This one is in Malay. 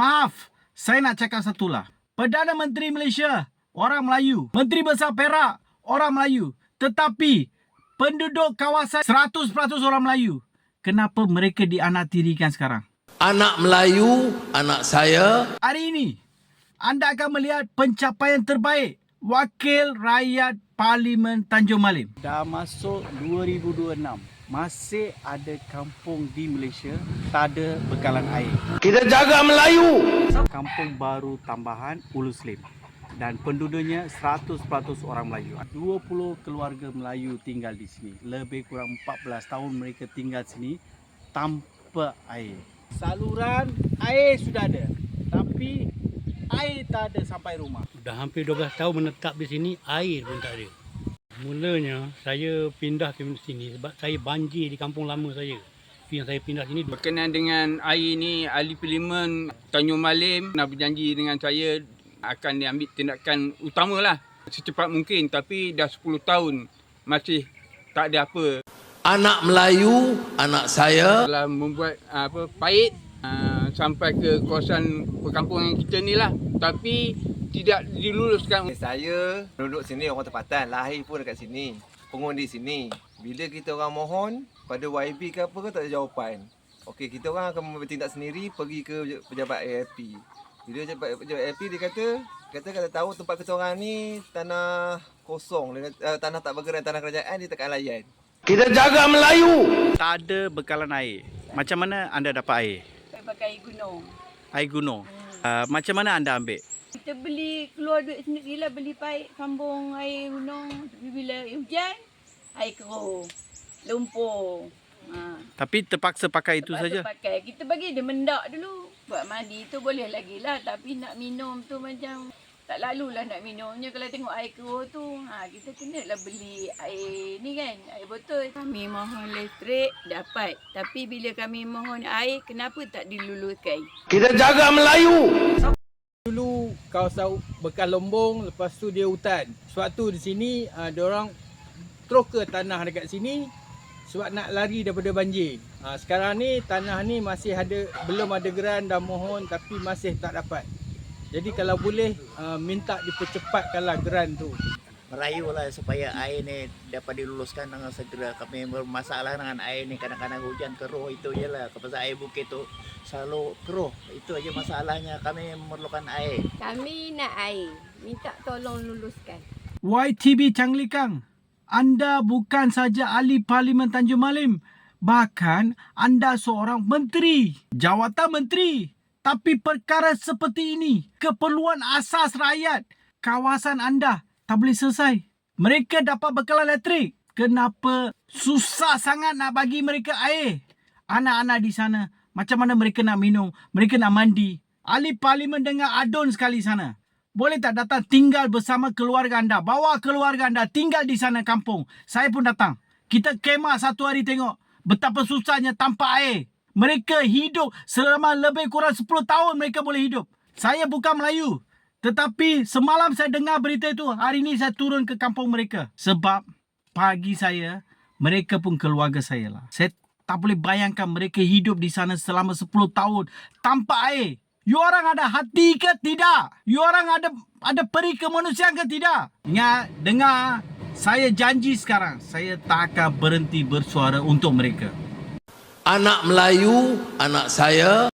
Maaf, saya nak cakap satulah. Perdana Menteri Malaysia, orang Melayu. Menteri Besar Perak, orang Melayu. Tetapi, penduduk kawasan 100% orang Melayu. Kenapa mereka dianaktirikan sekarang? Anak Melayu, anak saya. Hari ini, anda akan melihat pencapaian terbaik Wakil Rakyat Parlimen Tanjung Malim. Dah masuk 2026. Masih ada kampung di Malaysia tak ada bekalan air. Kita jaga Melayu. Kampung baru tambahan Ulu Slim. Dan penduduknya 100% orang Melayu. 20 keluarga Melayu tinggal di sini. Lebih kurang 14 tahun mereka tinggal sini tanpa air. Saluran air sudah ada. Tapi air tak ada sampai rumah. Dah hampir 12 tahun menetap di sini, air pun tak ada. Mulanya saya pindah ke sini sebab saya banjir di kampung lama saya. Yang saya pindah sini. Berkenaan dengan air ni, Ahli Parlimen Tanjung Malim nak berjanji dengan saya akan diambil tindakan utamalah secepat mungkin, tapi dah 10 tahun masih tak ada apa. Anak Melayu, anak saya. Telah membuat parit sampai ke kawasan perkampungan kita ni lah, tapi tidak diluluskan. Saya duduk sini, orang tempatan, lahir pun dekat sini, pengundi sini. Bila kita orang mohon pada YB ke apa ke tak ada jawapan. Okey, kita orang akan bertindak sendiri pergi ke pejabat ALP. Bila pejabat ALP dia kata tahu tempat kita orang ni tanah kosong, tanah tak bergerak, tanah kerajaan, dia takkan layan. Kita jaga Melayu. Tak ada bekalan air. Macam mana anda dapat air? Pakai air gunung. Air gunung. Macam mana anda ambil? Kita beli, keluar duit sendiri lah, beli paip sambung air gunung. Bila hujan, air keruh, lumpur. Tapi terpaksa pakai itu saja? Pakai. Kita bagi dia mendak dulu. Buat mandi tu boleh lagi lah. Tapi nak minum tu macam tak lalulah nak minumnya. Kalau tengok air keruh tu, kita kena lah beli air ni kan, air botol. Kami mohon listrik, dapat. Tapi bila kami mohon air, kenapa tak diluluskan? Kita jaga Melayu. Dulu kawasan bekas lombong, lepas tu dia hutan. Sebab tu di sini diorang terus ke tanah dekat sini sebab nak lari daripada banjir. Sekarang ni tanah ni masih ada, belum ada geran, dah mohon tapi masih tak dapat. Jadi kalau boleh minta dipercepatkanlah geran tu. Merayulah supaya air ni dapat diluluskan dengan segera. Kami bermasalah dengan air ni, kadang-kadang hujan keruh, itu je lah. Pasal air bukit tu selalu keruh, itu aja masalahnya. Kami memerlukan air. Kami nak air, minta tolong luluskan. YTB Changlikang, anda bukan saja ahli Parlimen Tanjung Malim, bahkan anda seorang menteri, jawatan menteri. Tapi perkara seperti ini, keperluan asas rakyat, kawasan anda tak boleh selesai. Mereka dapat bekalan elektrik. Kenapa susah sangat nak bagi mereka air? Anak-anak di sana, macam mana mereka nak minum? Mereka nak mandi. Ahli Parlimen dengan adun sekali sana. Boleh tak datang tinggal bersama keluarga anda? Bawa keluarga anda tinggal di sana kampung. Saya pun datang. Kita kemah satu hari tengok betapa susahnya tanpa air. Mereka hidup selama lebih kurang 10 tahun mereka boleh hidup. Saya bukan Melayu. Tetapi semalam saya dengar berita itu, hari ini saya turun ke kampung mereka. Sebab bagi saya, mereka pun keluarga saya lah. Saya tak boleh bayangkan mereka hidup di sana selama 10 tahun tanpa air. You orang ada hati ke tidak? You orang ada peri kemanusiaan ke tidak? Ingat, dengar, saya janji sekarang, saya tak akan berhenti bersuara untuk mereka. Anak Melayu, anak saya.